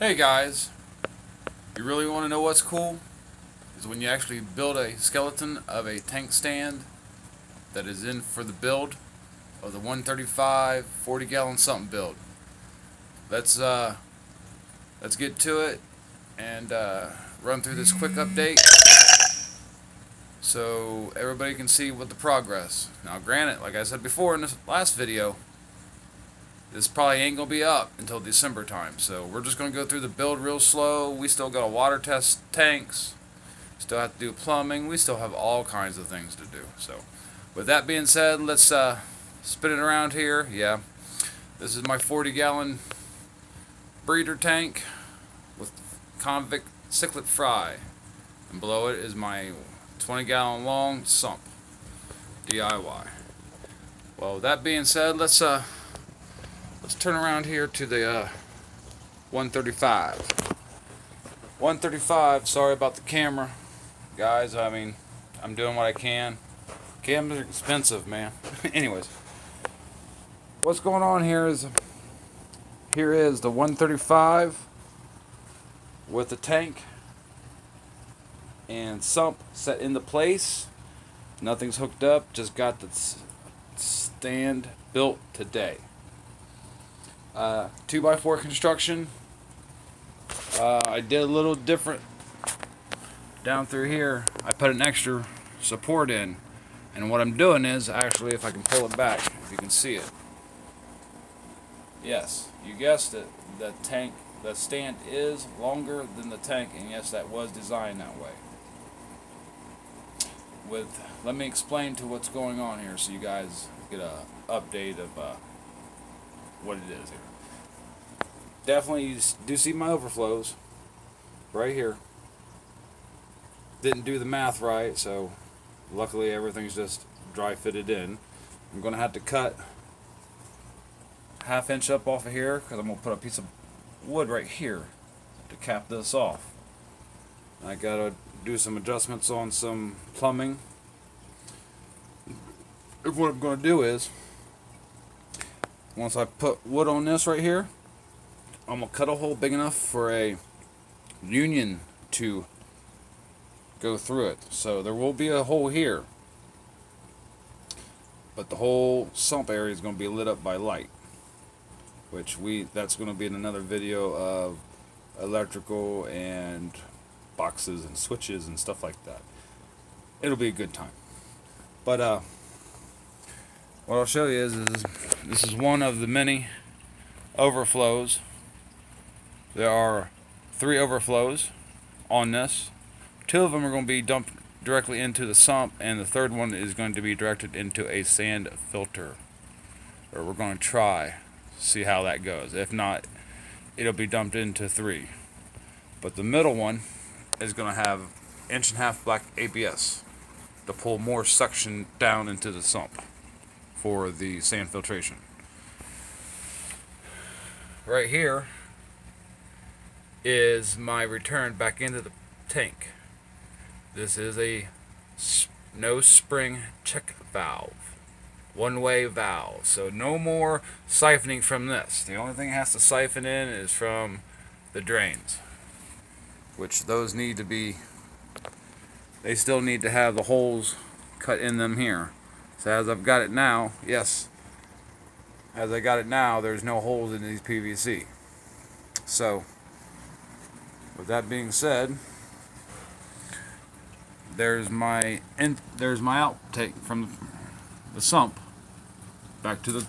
Hey guys, you really want to know what's cool? Is when you actually build a skeleton of a tank stand that is in for the build of the 135 40-gallon something build. Let's uh let's get to it and run through this quick update so everybody can see what the progress. Now granted, like I said before in this last video, this probably ain't gonna be up until December time, so we're just gonna go through the build real slow. We still got to water test tanks, still have to do plumbing, we still have all kinds of things to do. So with that being said, let's spin it around here. Yeah, this is my 40-gallon breeder tank with convict cichlid fry, and below it is my 20-gallon long sump DIY. Well, with that being said, let's turn around here to the 135. 135, sorry about the camera, guys. I mean, I'm doing what I can. Cameras are expensive, man. Anyways, what's going on here is the 135 with the tank and sump set into place. Nothing's hooked up, just got the stand built today. 2x4 construction. I did a little different down through here. I put an extra support in, and what I'm doing is actually, if I can pull it back, if you can see it, yes, you guessed it, the stand is longer than the tank, and yes, that was designed that way. Let me explain to what's going on here so you guys get a update of what it is here. Definitely, you do see my overflows right here. Didn't do the math right, so luckily everything's just dry fitted in. I'm going to have to cut ½ inch up off of here because I'm going to put a piece of wood right here to cap this off. I got to do some adjustments on some plumbing. What I'm going to do is, once I put wood on this right here, I'm going to cut a hole big enough for a union to go through it. So there will be a hole here, but the whole sump area is going to be lit up by light, which that's going to be in another video of electrical and boxes and switches and stuff like that. It'll be a good time. But what I'll show you is this is one of the many overflows. There are 3 overflows on this. 2 of them are going to be dumped directly into the sump, and the third one is going to be directed into a sand filter. Or we're going to try, see how that goes. If not, it'll be dumped into 3. But the middle one is going to have 1.5" black ABS to pull more suction down into the sump for the sand filtration. Right here is my return back into the tank. This is a no spring check valve, one-way valve, so no more siphoning from this. The only thing it has to siphon in is from the drains, which those need to be, they still need to have the holes cut in them here. So as I've got it now, yes, as I got it now, there's no holes in these PVC. So with that being said, there's my outtake from the sump back to the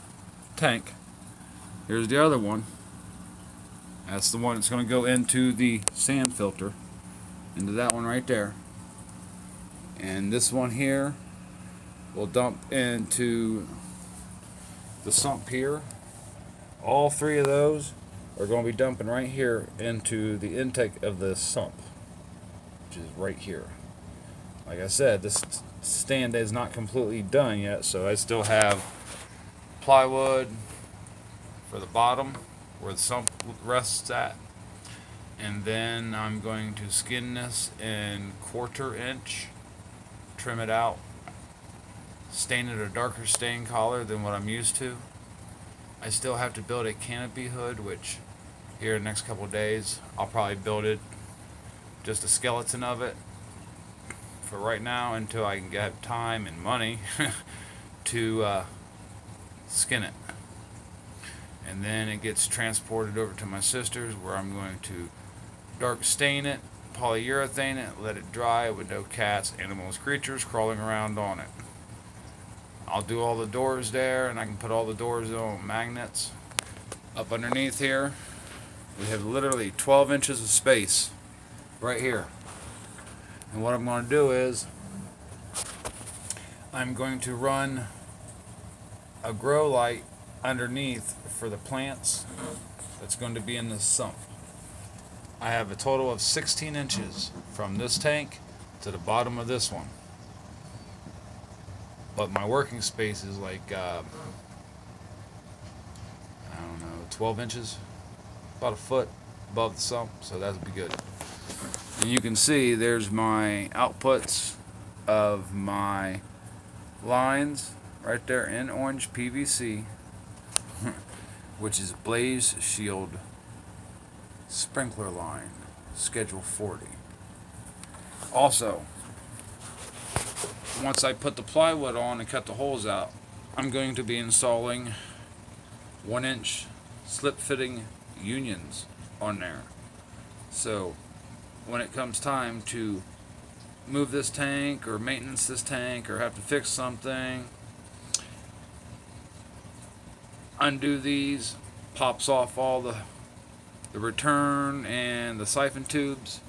tank. Here's the other one. That's the one that's going to go into the sand filter, into that one right there. And this one here will dump into the sump here. All 3 of those are going to be dumping right here into the intake of the sump, which is right here. Like I said, this stand is not completely done yet, so I still have plywood for the bottom where the sump rests at, and then I'm going to skin this in 1/4 inch, trim it out, stain it a darker stain color than what I'm used to. I still have to build a canopy hood, which here in the next couple of days. I'll probably build it, just a skeleton of it, for right now until I can get time and money to skin it. And then it gets transported over to my sister's, where I'm going to dark stain it, polyurethane it, let it dry with no cats, animals, creatures crawling around on it. I'll do all the doors there, and I can put all the doors on magnets. Up underneath here, we have literally 12 inches of space right here. And what I'm going to do is I'm going to run a grow light underneath for the plants that's going to be in this sump. I have a total of 16 inches from this tank to the bottom of this one. But my working space is like, I don't know, 12 inches, about a foot above the sump, so that would be good. And you can see there's my outputs of my lines right there in orange PVC, which is Blaze Shield sprinkler line, schedule 40. Also, once I put the plywood on and cut the holes out, I'm going to be installing 1-inch slip fitting unions on there. So when it comes time to move this tank or maintenance this tank or have to fix something, undo these, pops off all the return and the siphon tubes,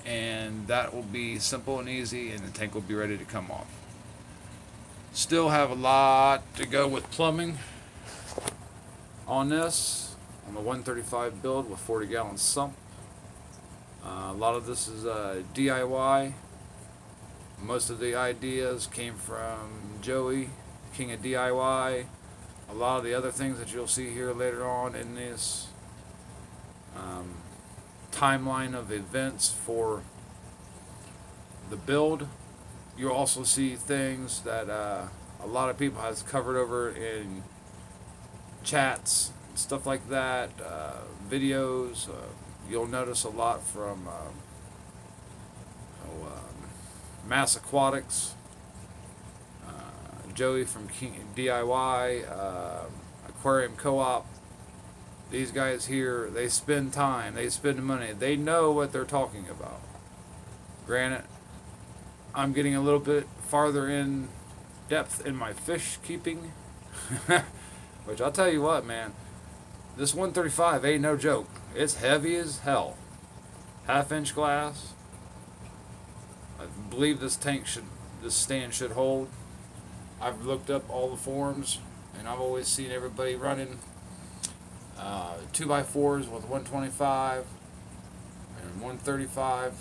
and that will be simple and easy, and the tank will be ready to come off. Still have a lot to go with plumbing on this, on the 135 build with 40-gallon sump. A lot of this is DIY. Most of the ideas came from Joey, King of DIY. A lot of the other things that you'll see here later on in this timeline of events for the build, you'll also see things that a lot of people has covered over in chats, stuff like that, videos. You'll notice a lot from Mass Aquatics, Joey from King DIY, Aquarium Co-op. These guys here, they spend time, they spend money, they know what they're talking about. Granted, I'm getting a little bit farther in depth in my fish keeping, which I'll tell you what, man, this 135 ain't no joke. It's heavy as hell. 1/2-inch glass. I believe this stand should hold. I've looked up all the forums, and I've always seen everybody running 2x4s with 125 and 135.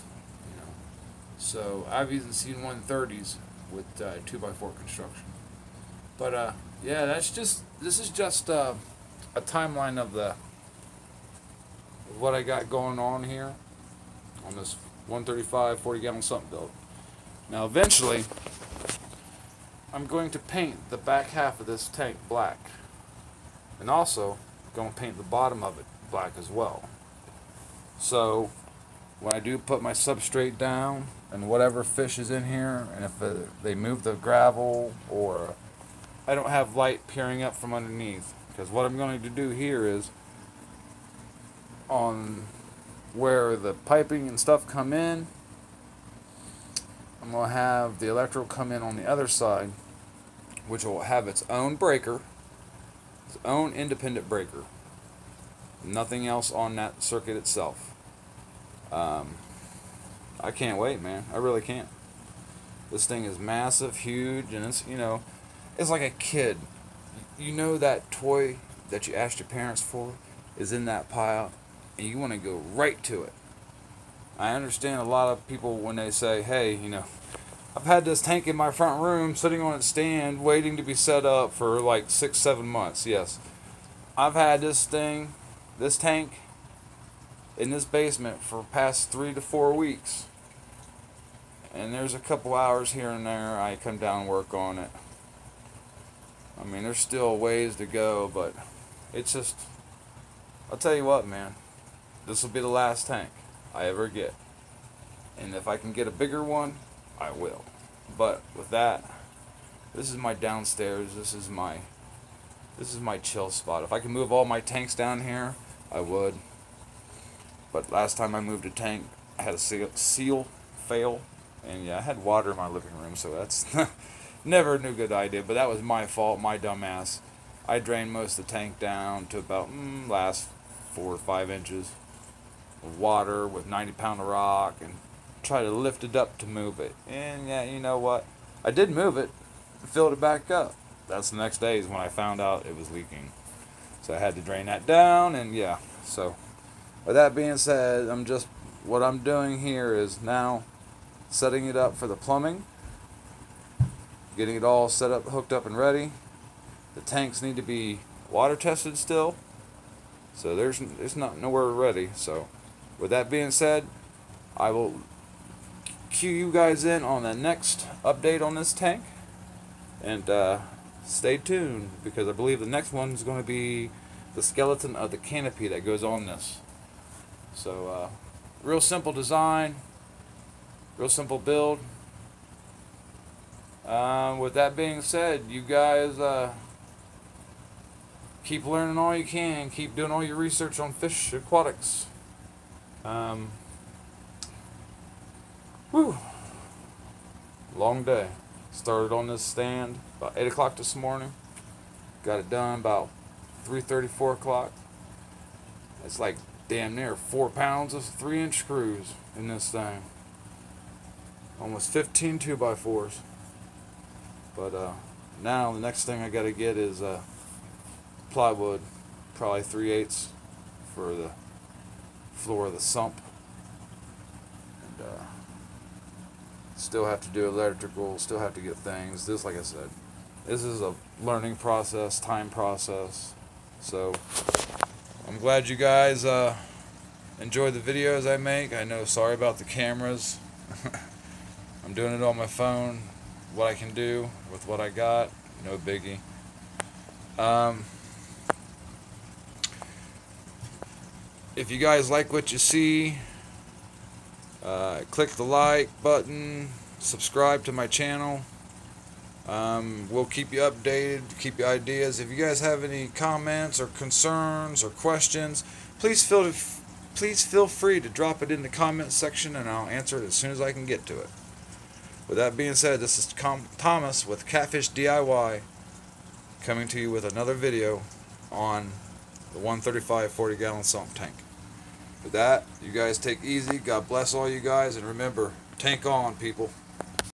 So I've even seen 130s with 2x4 construction. But yeah, this is just a timeline of what I got going on here on this 135 40-gallon sump build. Now eventually I'm going to paint the back half of this tank black, and also going to paint the bottom of it black as well. So when I do put my substrate down and whatever fish is in here, and if they move the gravel or I don't have light peering up from underneath, because what I'm going to do here is on where the piping and stuff come in, I'm going to have the electrical come in on the other side, which will have its own breaker, its own independent breaker. Nothing else on that circuit itself. I can't wait, man. I really can't. This thing is massive, huge, and it's, it's like a kid. You know that toy that you asked your parents for is in that pile, and you want to go right to it. I understand a lot of people when they say, hey, I've had this tank in my front room sitting on its stand waiting to be set up for like 6-7 months. Yes, I've had this tank in this basement for past 3 to 4 weeks, and there's a couple hours here and there I come down and work on it. I mean, there's still ways to go, but it's just, I'll tell you what, man, this will be the last tank I ever get. And if I can get a bigger one, I will. But with that, this is my downstairs. This is my chill spot. If I could move all my tanks down here, I would. But last time I moved a tank, I had a seal fail, and yeah, I had water in my living room, so that's never a good idea. But that was my fault, my dumbass. I drained most of the tank down to about last 4 or 5 inches of water with 90-pound of rock, and try to lift it up to move it. And yeah, you know what? I did move it, filled it back up. That's the next day is when I found out it was leaking. So I had to drain that down, and yeah. So with that being said, what I'm doing here is now setting it up for the plumbing, getting it all set up, hooked up, and ready. The tanks need to be water tested still, so there's not nowhere ready. So with that being said, I will cue you guys in on the next update on this tank, and stay tuned, because I believe the next one is going to be the skeleton of the canopy that goes on this. So real simple design, real simple build. With that being said, you guys keep learning all you can, keep doing all your research on fish aquatics. Whew. Long day. Started on this stand about 8 o'clock this morning. Got it done about 3:30, 4 o'clock. It's like damn near 4 pounds of 3-inch screws in this thing. Almost 15 2x4s. But now the next thing I got to get is plywood, probably 3/8 for the floor of the sump. And still have to do electrical, still have to get things. This, like I said, this is a learning process, time process. So I'm glad you guys enjoy the videos I make. I know, sorry about the cameras. I'm doing it on my phone, what I can do with what I got, no biggie. If you guys like what you see, click the like button, subscribe to my channel. We'll keep you updated, keep you ideas. If you guys have any comments or concerns or questions, please feel free to drop it in the comment section, and I'll answer it as soon as I can get to it. With that being said, this is Thomas with Catfish DIY, coming to you with another video on the 135 40-gallon sump tank. With that, you guys take easy. God bless all you guys, and remember, tank on, people.